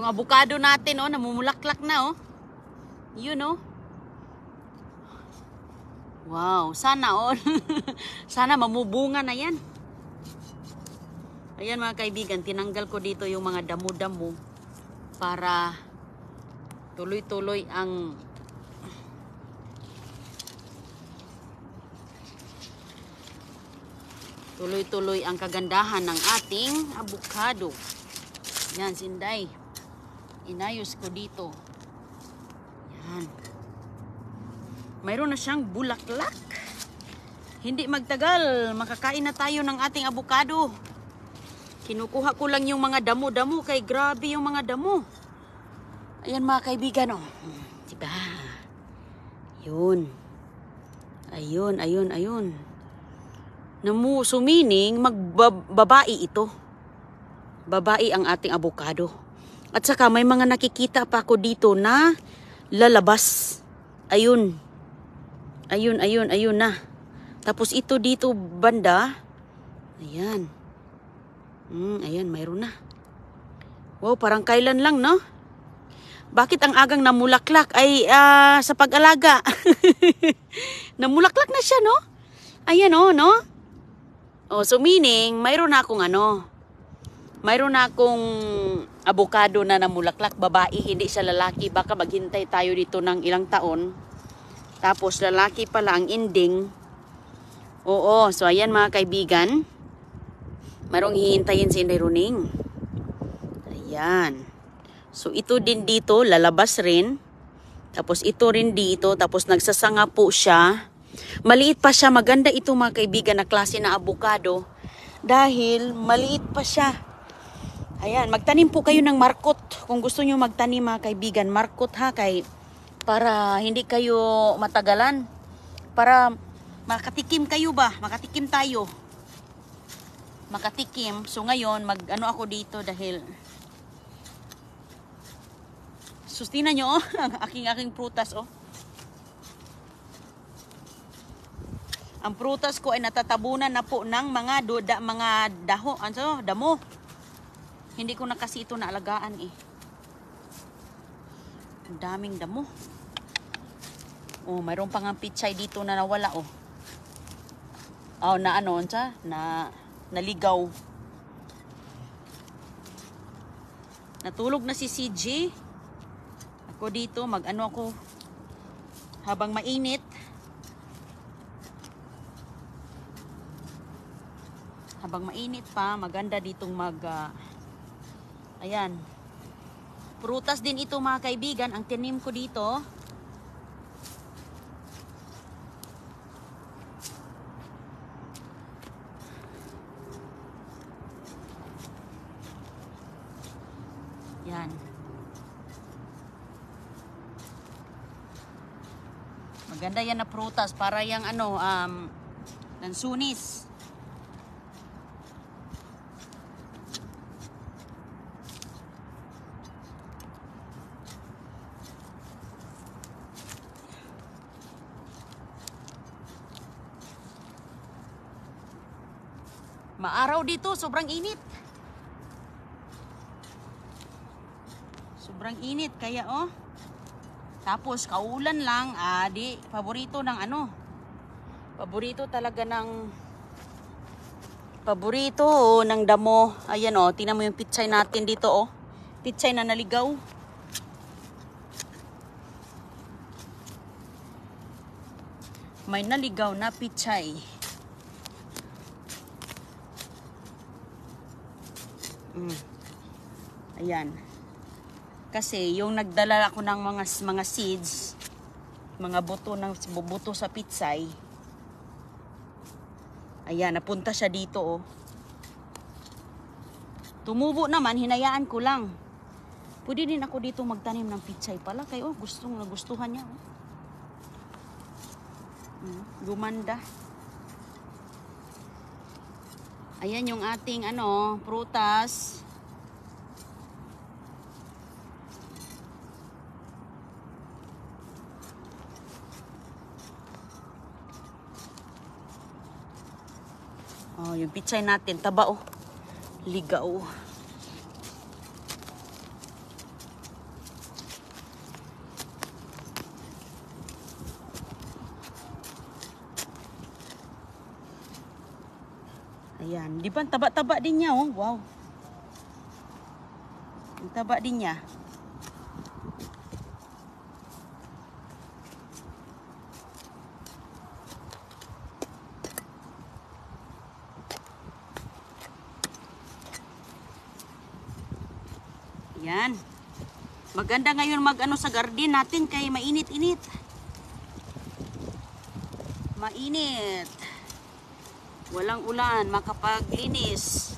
Yung avocado natin, oh, namumulaklak na, oh. Yun, oh. Wow, sana all. Sana mamubunga na yan. Ayan mga kaibigan, tinanggal ko dito yung mga damo-damo para tuloy-tuloy ang kagandahan ng ating avocado. Yan, Sinday. Inayos ko dito. Yan. Mayroon na siyang bulaklak. Hindi magtagal, makakain na tayo ng ating avocado. Kinukuha ko lang yung mga damo-damo, kay grabe yung mga damo. Ayan mga kaibigan, oh. Diba? Yun. Ayun, ayun, ayun. Sumining, magbabae ito. Babae ang ating avocado. At saka may mga nakikita pa ako dito na lalabas. Ayun. Ayun, ayun, ayun na. Tapos ito dito banda. Ayan. Ayan, mayroon na. Wow, parang kailan lang, no? Bakit ang agang namulaklak ay sa pag-alaga? Namulaklak na siya, no? Ayan, oh, no? Oh, so meaning, mayroon na akong mayroon na akong avocado na namulaklak. Babae, hindi siya lalaki. Baka maghintay tayo dito ng ilang taon. Tapos lalaki pala ang ending. Oo, so ayan mga kaibigan. Mayroong hihintayin si Inday Runing. Ayan. So ito din dito, lalabas rin. Tapos ito rin dito. Tapos nagsasanga po siya. Maliit pa siya. Maganda ito mga kaibigan na klase na avocado. Dahil maliit pa siya. Ayan. Magtanim po kayo ng markot. Kung gusto nyo magtanim mga kaibigan. Markot ha. Para hindi kayo matagalan. Para makatikim kayo ba? Makatikim tayo. Makatikim. So ngayon, mag-ano ako dito dahil sustina nyo, oh, ang aking prutas, oh. Ang prutas ko ay natatabunan na po ng mga damo. Hindi ko na kasi ito naalagaan, eh. Ang daming damo. Oh, mayroon pang ang pichay dito na nawala, oh. Oh, na ano, naligaw. Natulog na si CJ. Ako dito, mag-ano ako habang mainit. Habang mainit pa, maganda ditong ayan. Prutas din ito mga kaibigan. Ang tinim ko dito. Yan. Maganda yan na prutas para yung lansunis. Maaraw dito, sobrang init. Sobrang init kaya oh. Tapos kaulan lang, di paborito ng paborito ng damo. Ayan oh, tingnan mo yung pichay natin dito oh. Pichay na naligaw. May naligaw na pichay. Ayan. Kasi yung nagdala ako ng mga seeds, mga buto sa pitsay. Ayan, napunta siya dito oh. Tumubo naman, hinayaan ko lang. Pwede din ako dito magtanim ng pitsay pala. Kaya oh, nagustuhan niya oh. Gumanda. Ayan yung ating prutas. Oh, yung pichay natin, taba oh. Ligaw. Ayan. Di ba? Taba-taba din niya, oh. Wow. Ang taba din niya. Ayan. Maganda ngayon mag-ano sa garden natin kay mainit-init. Mainit. Walang ulan, makapaglinis.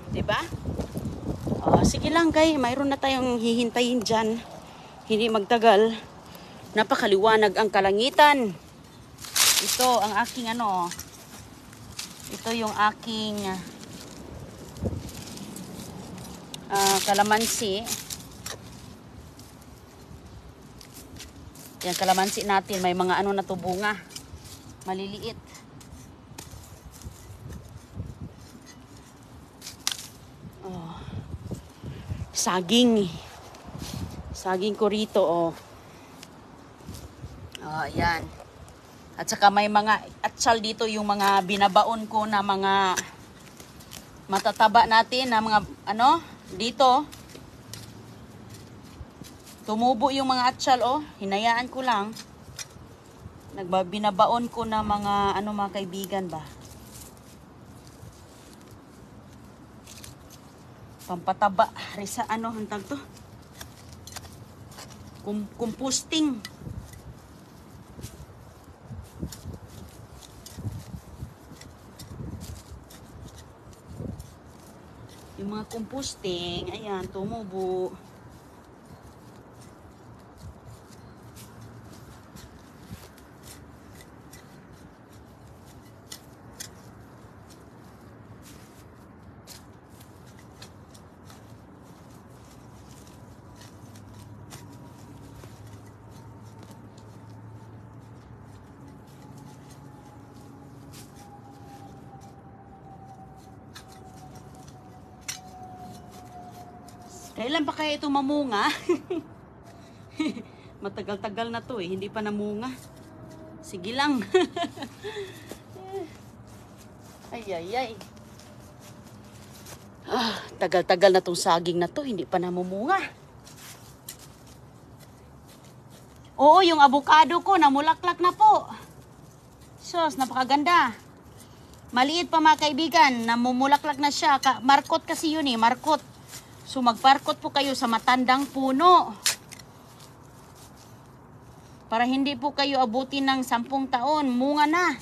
Diba? Sige lang kay, mayroon na tayong hihintayin dyan. Hindi magtagal. Napakaliwanag ang kalangitan. Ito ang aking ano. Ito yung aking kalamansi. Yan kalamansi natin. May mga ano na to bunga. Maliliit. Saging. Saging ko rito, oh. Ayan. At saka may mga atsal dito, yung mga binabaon ko na mga matataba natin, na mga, ano, dito. Tumubo yung mga atsal, oh. Hinayaan ko lang. Binabaon ko na mga, ano, mga kaibigan ba. Pampataba. Risa, ano, hantag to? Composting. Yung mga composting, ayan, tumubo. Kailan pa kaya ito mamunga? Matagal-tagal na to eh. Hindi pa namunga. Sige lang. Ay, ay, ay. Tagal-tagal na tong saging na to. Hindi pa namumunga. Oo, yung avocado ko namulaklak na po. Sus, napakaganda. Maliit pa mga kaibigan. Namumulaklak na siya. Markot kasi yun eh. Markot. So magparkot po kayo sa matandang puno. Para hindi po kayo abutin ng 10 taon. Munga na.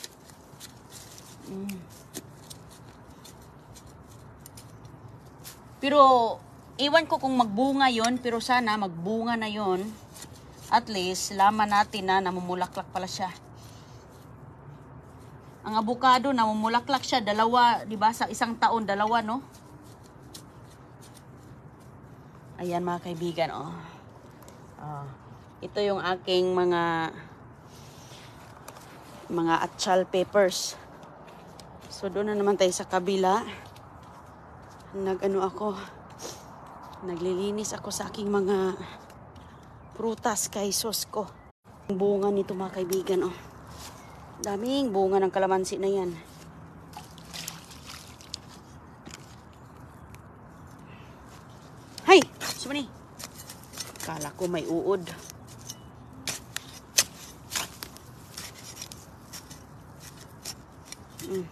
Pero iwan ko kung magbunga yon, pero sana magbunga na yon. At least laman natin na namumulaklak pala siya. Ang avocado namumulaklak siya dalawa, 'di ba? Sa 1 taon dalawa, no? Ayan mga kaibigan, oh. Ito yung aking mga atsal peppers. So doon na naman tayo sa kabila. Naglilinis ako sa aking mga prutas kay sos ko. Ang bunga nito mga kaibigan, oh. Daming bunga ng kalamansi na yan. Hay! Sumani. Kala ko may uod. Okay.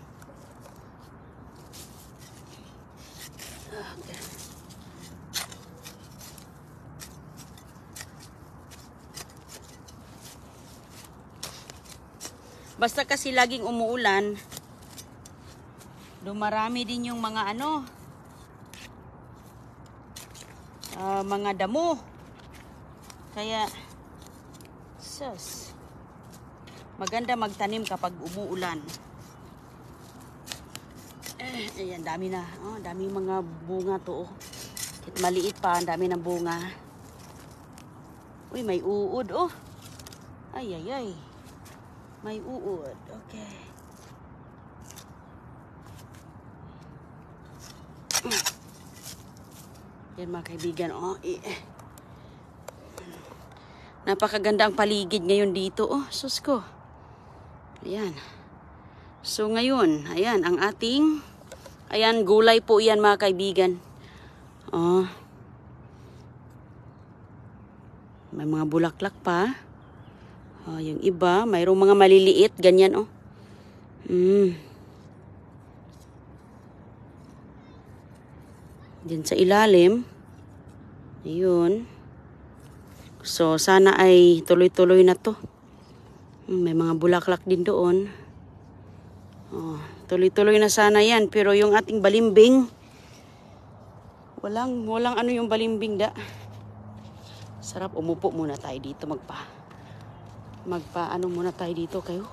Basta kasi laging umuulan, dumarami din yung mga ano, mga damo. Kaya sus, maganda magtanim kapag umuulan. Ayan, dami na. Oh, dami mga bunga to. Oh. Kahit maliit pa, ang dami ng bunga. Uy, may uod. Oh. Ay, ay, ay. May uod. Okay. Yan mga kaibigan. Oh, napakaganda ang paligid ngayon dito. Oh, sus ko. Ayan. So ngayon, ayan ang ating, ayan, gulay po yan mga kaibigan. Oh. May mga bulaklak pa. Oh, yung iba, mayroong mga maliliit, ganyan oh. Diyan sa ilalim. Ayun. So sana ay tuloy-tuloy na to. May mga bulaklak din doon. Oh, tuloy-tuloy na sana yan. Pero yung ating balimbing, walang ano yung balimbing da. Sarap, umupo muna tayo dito. Ano muna tayo dito kayo.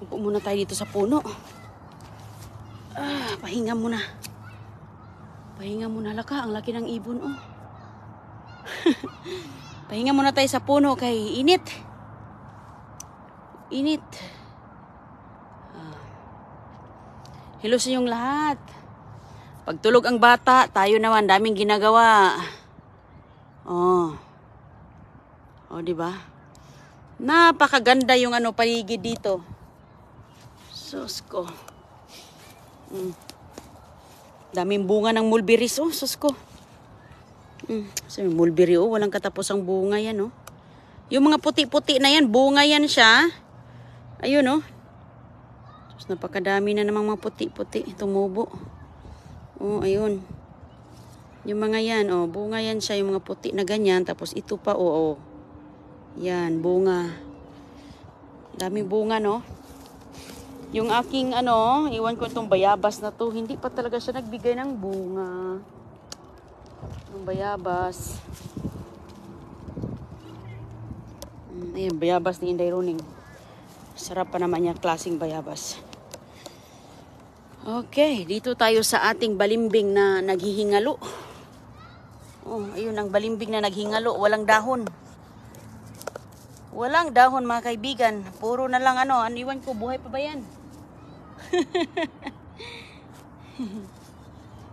Upo muna tayo dito sa puno. Pahinga muna. Pahinga muna. Laka, ang laki ng ibon oh. Pahinga muna tayo sa puno kay init. Init. Hello sa inyong lahat. Pagtulog ang bata, tayo naman daming ginagawa. Oh. Oh, di ba? Napakaganda yung ano paligid dito. Sus ko. Daming bunga ng mulberries oh, sus ko. Sabi mulberry oh, walang katapos ang bunga yan oh. Yung mga puti-puti na yan, bunga yan siya. Ayun oh. Sus, napakadami na namang mga puti-puti tumubo. Oh, ayun. Yung mga yan oh, bunga yan siya, yung mga puti na ganyan, tapos ito pa oh. Yan, bunga. Daming bunga no. Yung aking ano, iwan ko itong bayabas na to, hindi pa talaga siya nagbigay ng bunga. Yung bayabas. Ayan, bayabas ni Inday Runing. Sarap pa naman yung klaseng bayabas. Okay, dito tayo sa ating balimbing na naghihingalo. Oh, ayun ang balimbing na naghihingalo, walang dahon. Walang dahon mga kaibigan. Puro na lang ano, iwan ko, buhay pa ba yan?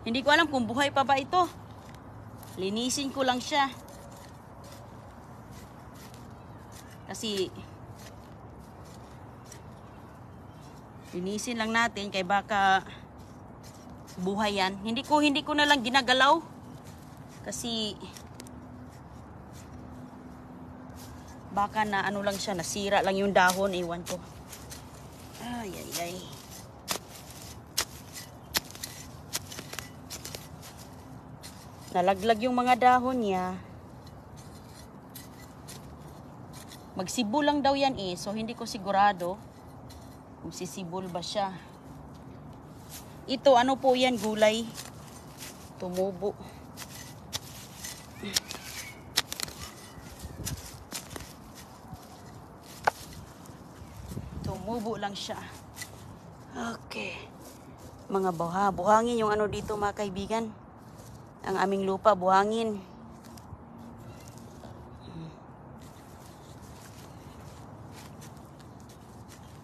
Hindi ko alam kung buhay pa ba ito. Linisin ko lang siya. Kasi linisin lang natin kay baka buhay yan. Hindi ko na lang ginagalaw. Kasi baka na ano lang siya, nasira lang yung dahon, iwan ko. Ay, ay, ay. Nalaglag yung mga dahon niya. Magsibol lang daw yan eh. So, hindi ko sigurado kung sisibol ba siya. Ito, ano po yan, gulay. Tumubo. Tumubo lang siya. Okay. Mga buhangin yung ano dito mga kaibigan. Ang aming lupa, buhangin.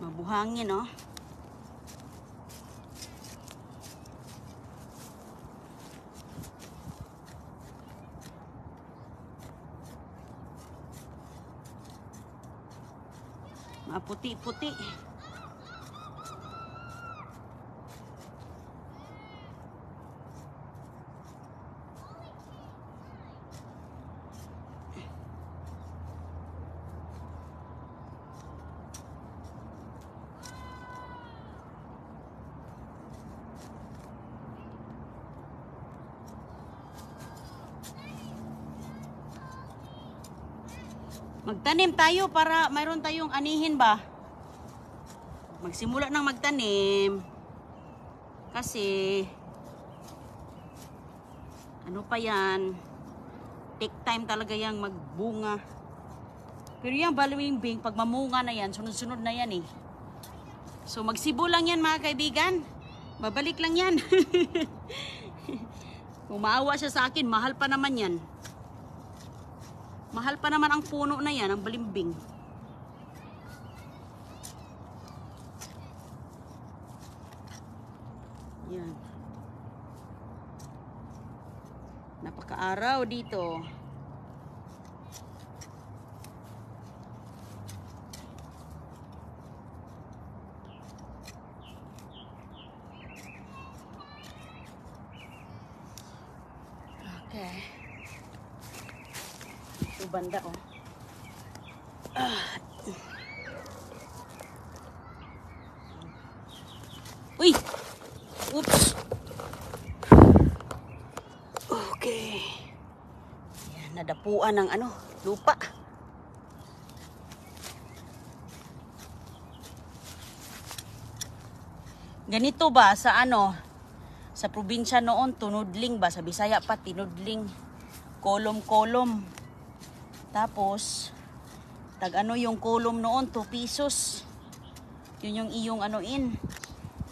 Mabuhangin, no? Maputi-puti. Magtanim tayo para mayroon tayong anihin ba? Magsimula ng magtanim. Kasi ano pa yan? Take time talaga yang magbunga. Pero yung balimbing, pag mamunga na yan, sunod-sunod na yan eh. So magsibo lang yan mga kaibigan. Babalik lang yan. Kung maawa siya sa akin, mahal pa naman yan. Mahal pa naman ang puno na yan, ang balimbing. Yan. Napakaaraw dito. Okay. Ito banda ko. Uy! Oops! Okay. Yan, nadapuan ng ano, lupa. Ganito ba sa ano, sa probinsya noon, tunudling ba? Sa Bisaya pa, tinudling. Kolom-kolom. Tapos, tag ano yung kolom noon, 2 pesos. Yun yung iyong anuin.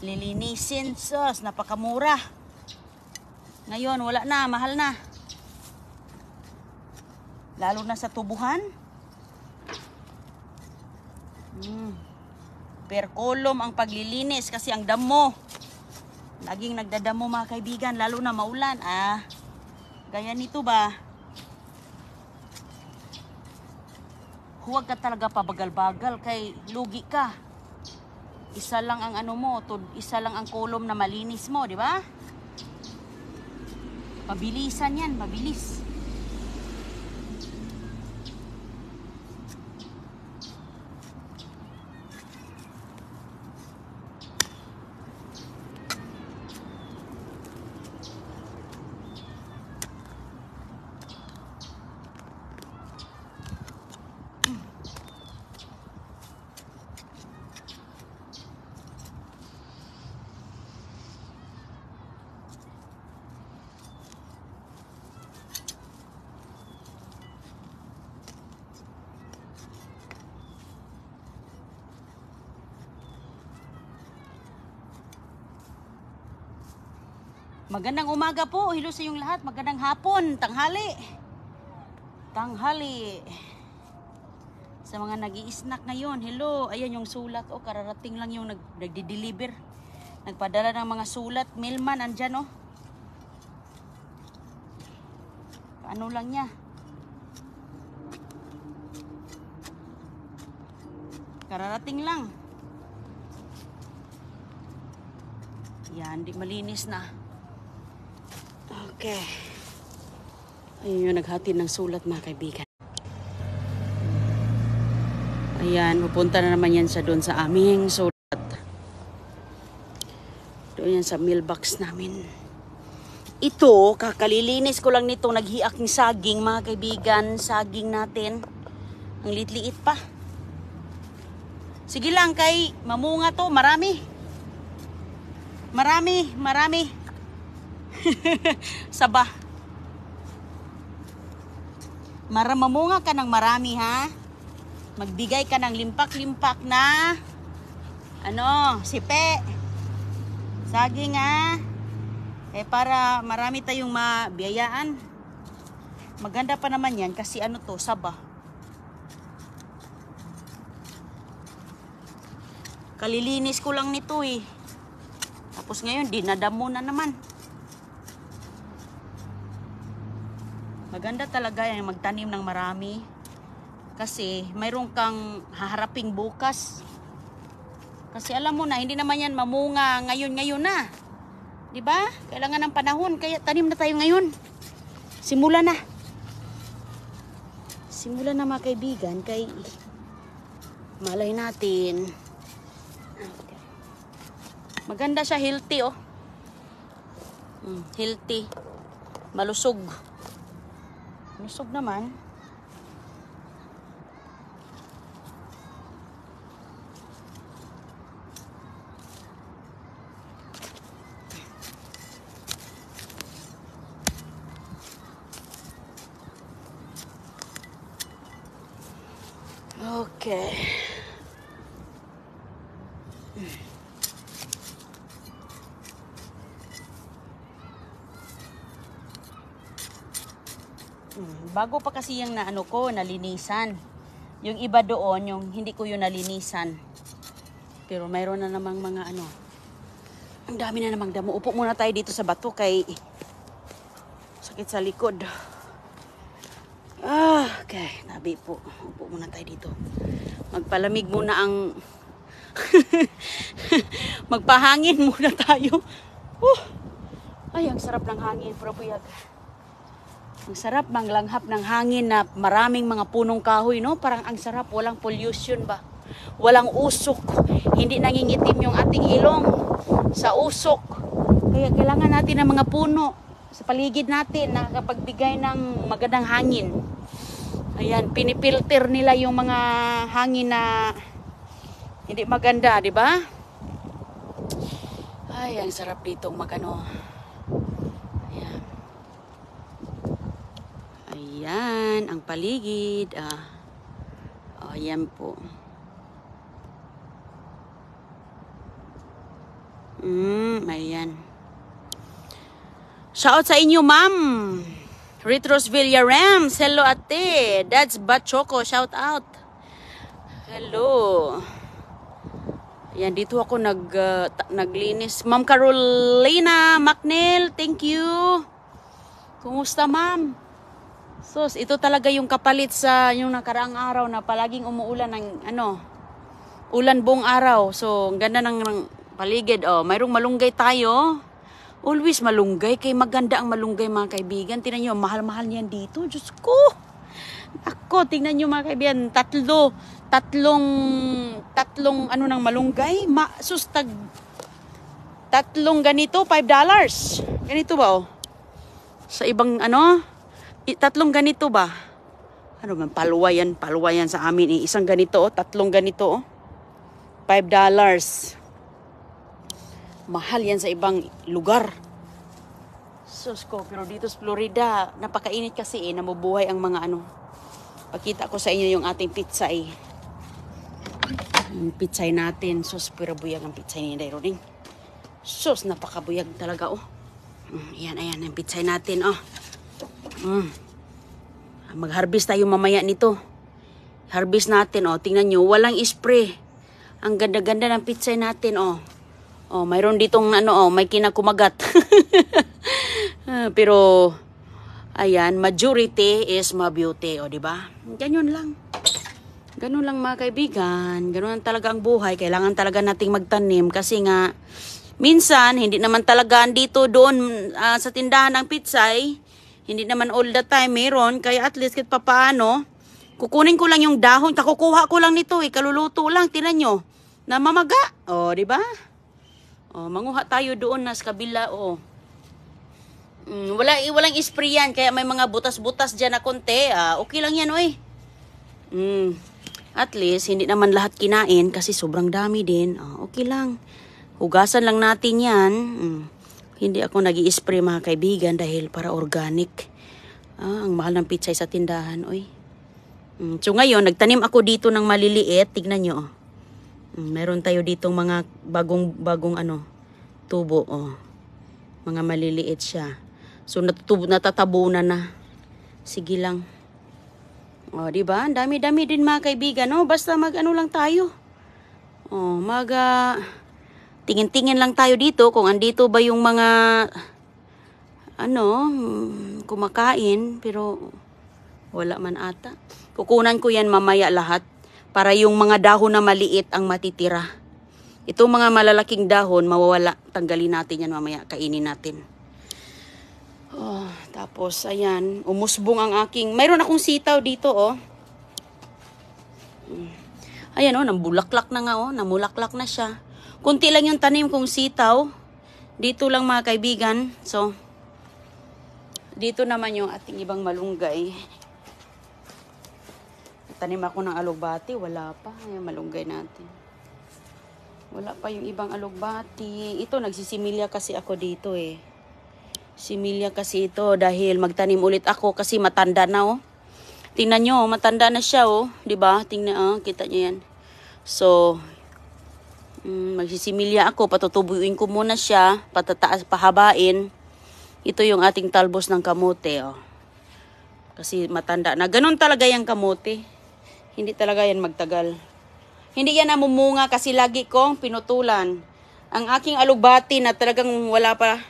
Lilinisin. Sus, napakamura. Ngayon, wala na, mahal na. Lalo na sa tubuhan. Per kolom ang paglilinis kasi ang damo. Laging nagdadamo mga kaibigan, lalo na maulan. Gaya nito ba? Huwag ka talaga pabagal-bagal kay lugi ka. Isa lang ang ano mo, isa lang ang kolom na malinis mo, di ba? Pabilisan yan, mabilis. Magandang umaga po. Hello sa inyong lahat. Magandang hapon. Tanghali. Tanghali. Sa mga nag-i-snack ngayon. Hello. Ayan yung sulat. O, kararating lang yung nagdi-deliver. Nagpadala ng mga sulat. Mailman, andyan o. Paano lang niya. Kararating lang. Yan, di malinis na. Okay. Ayun yung naghati ng sulat mga kaibigan. Ayan, pupunta na naman yan sa doon sa aming sulat. Doon yan sa mailbox namin. Ito, kakalilinis ko lang nito. Naghiak ng saging mga kaibigan. Saging natin. Ang liit-liit pa. Sige lang kay mamunga to. Marami. Marami. Saba. Mamunga ka ng marami ha. Magbigay ka ng limpak-limpak na sipe. Saging ha. Para marami tayong mabiyayaan. Maganda pa naman yan kasi saba. Kalilinis ko lang nito eh. Tapos ngayon dinadamo na naman. Maganda talaga yung magtanim ng marami. Kasi mayroon kang haharaping bukas. Kasi alam mo na, hindi naman yan mamunga ngayon na. Diba? Kailangan ng panahon. Kaya tanim na tayo ngayon. Simula na. Simula na mga kaibigan. Kay malay natin. Maganda siya, healthy oh. Healthy. Malusog. Malusog naman. Okay. Bago pa kasi yung naano ko, nalinisan. Yung iba doon, yung hindi ko yung nalinisan. Pero mayroon na namang mga ano. Ang dami na namang damo. Upo muna tayo dito sa bato kay sakit sa likod. Okay, tabi po. Upo muna tayo dito. Magpalamig muna ang magpahangin muna tayo. Ay, ang sarap ng hangin, probuyag. Ang sarap manglanghap ng hangin na maraming mga punong kahoy, no? Parang ang sarap, walang pollution ba? Walang usok. Hindi nangingitim yung ating ilong sa usok. Kaya kailangan natin ng mga puno sa paligid natin na nakapagbigay ng magandang hangin. Ayan, pinipilter nila yung mga hangin na hindi maganda, di ba? Ay, ang sarap dito magano. Ayan, ang paligid. Ayan po. Ayan. Shout sa inyo, ma'am. Retros Villarams. Hello, ate. That's Bachoco. Shout out. Hello. Ayan, dito ako naglinis. Ma'am Carolina Macnel, thank you. Kumusta, ma'am? Sos, ito talaga yung kapalit sa yung nakaraang araw na palaging umuulan ng ulan buong araw. So, ang ganda ng paligid. Mayroong malunggay tayo. Always malunggay. Kay maganda ang malunggay, mga kaibigan. Tingnan nyo, mahal-mahal niyan dito. Diyos ko. Ako, tingnan nyo, mga kaibigan. Tatlong ng malunggay. Tatlong ganito, $5. Ganito ba, Sa ibang tatlong ganito ba? Ano man, paluwayan sa amin. Isang ganito, tatlong ganito, $5. Mahal yan sa ibang lugar. Sus ko, pero dito sa Florida, napakainit kasi namubuhay ang mga Pakita ko sa inyo yung ating pitsay. Yung pitsay natin. Sus, pero buyag ang pitsay ni Daironing. Sus, napakabuyag talaga, Ayan, yung pitsay natin, Mag-harvest tayo mamaya nito. Harvest natin, tingnan nyo, walang spray. Ang ganda-ganda ng pitsay natin, mayroon ditong may kinakumagat. Pero ayan, majority is ma-beauty, di ba? Ganyan lang. Ganun lang, mga kaibigan. Ganun talaga ang buhay. Kailangan talaga nating magtanim kasi nga minsan hindi naman talaga dito doon sa tindahan ng pitsay. Hindi naman all the time meron. Kaya at least kahit papaano, kukunin ko lang yung dahon. Kukuha ko lang nito. Kaluluto lang. Tinan nyo. Namamaga. Di ba? Manguha tayo doon na sa kabila. Walang spray yan. Kaya may mga butas-butas dyan na konti. Okay lang yan, At least, hindi naman lahat kinain kasi sobrang dami din. Okay lang. Hugasan lang natin yan. Hindi ako nag-i-spray, mga kaibigan, dahil para organic. Ang mahal ng pitsay sa tindahan, So ngayon, nagtanim ako dito ng maliliit. Tignan nyo, meron tayo ditong mga bagong tubo, Mga maliliit siya. So natatabunan na. Sige lang. Diba? Ang dami-dami din, mga kaibigan, Basta lang tayo. Tingin-tingin lang tayo dito kung andito ba yung mga kumakain, pero wala man ata. Kukunan ko yan mamaya lahat para yung mga dahon na maliit ang matitira. Itong mga malalaking dahon mawawala, tanggalin natin yan mamaya, kainin natin. Tapos ayan, umusbong ang mayroon akong sitaw dito, Ayan, nambulaklak na nga, namulaklak na siya. Kunti lang yung tanim kong sitaw. Dito lang, mga kaibigan. So, dito naman yung ating ibang malunggay. Tanim ako ng alugbati. Wala pa. Ayan, malunggay natin. Wala pa yung ibang alugbati. Ito, nagsisimilya kasi ako dito, Similya kasi ito dahil magtanim ulit ako kasi matanda na, Tingnan nyo, matanda na siya, Diba? Tingnan, kita nyo yan. So, Magsisimilya ako, patutubuin ko muna siya, patataas, pahabain. Ito yung ating talbos ng kamote, oh. Kasi matanda na. Ganun talaga yung kamote. Hindi talaga yan magtagal. Hindi yan namumunga kasi lagi kong pinutulan. Ang aking alugbati na talagang wala pa.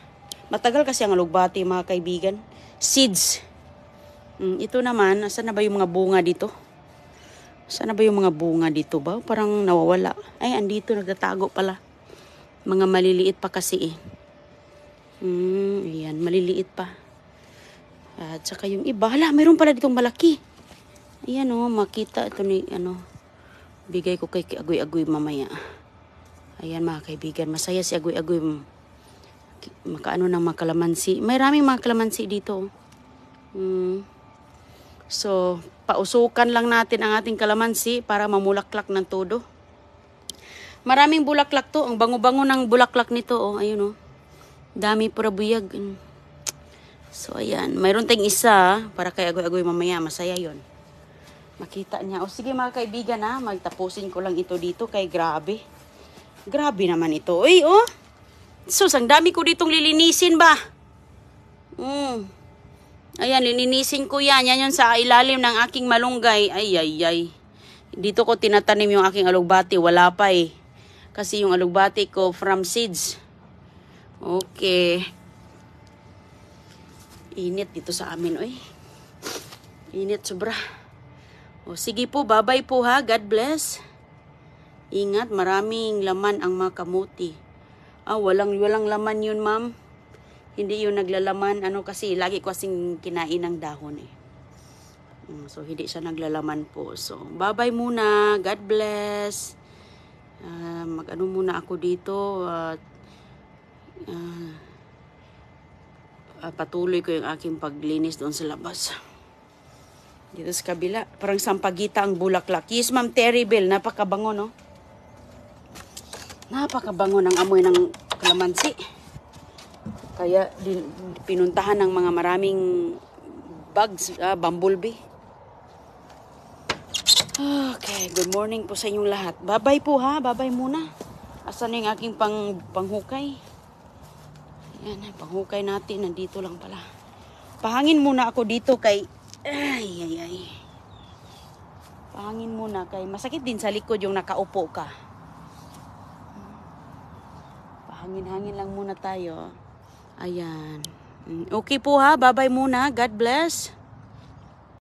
Matagal kasi ang alugbati, mga kaibigan. Seeds. Ito naman, asan na ba yung mga bunga dito? Saan na ba yung mga bunga dito ba? Parang nawawala. Ay, andito, nagtatago pala. Mga maliliit pa kasi eh. Ayan, maliliit pa. At saka yung iba, hala, mayroon pala ditong malaki. Ayan o, makita ito ni, bigay ko kay Agoy-Agoy mamaya. Ayan mga kaibigan, masaya si Agoy-Agoy. Makaano ng mga kalamansi. May raming mga kalamansi dito. So, pausukan lang natin ang ating kalamansi para mamulaklak ng todo. Maraming bulaklak to. Ang bango-bango ng bulaklak nito. Oh, ayun oh. Dami pura buyag. So, ayan. Mayroon tayong isa para kay Agoy-Agoy mamaya. Masaya yon. Makita niya. O sige mga kaibigan ha. Magtapusin ko lang ito dito kay grabe. Grabe naman ito. Uy, oh. Sus, ang dami ko ditong lilinisin ba? Ayan, lininisin ko yan. Yan yung sa ilalim ng aking malunggay. Ay, ay, ay. Dito ko tinatanim yung aking alugbati. Wala pa eh. Kasi yung alugbati ko from seeds. Okay. Init dito sa amin, oy. Init sobra. O sige po, bye-bye po ha. God bless. Ingat, maraming laman ang mga kamuti. Walang laman yun, ma'am. Hindi yun naglalaman. Kasi lagi ko kasing kinain ng dahon eh. So, hindi siya naglalaman po. So, bye-bye muna. God bless. Mag-ano muna ako dito. Patuloy ko yung aking paglinis doon sa labas. Dito sa kabila. Parang sampagita ang bulaklak. Yes, Ma'am Terrible. Napakabango, no? Napakabango ng amoy ng kalamansi. Kaya pinuntahan ng mga maraming bugs, bumblebee. Okay, good morning po sa inyong lahat. Bye-bye po ha, bye-bye muna. Asan na yung aking panghukay? Ayan, panghukay natin, nandito lang pala. Pahangin muna ako dito kay... Ay. Pahangin muna kay... Masakit din sa likod yung nakaupo ka. Pahangin-hangin lang muna tayo. Ayan. Okay po ha, bye-bye muna. God bless.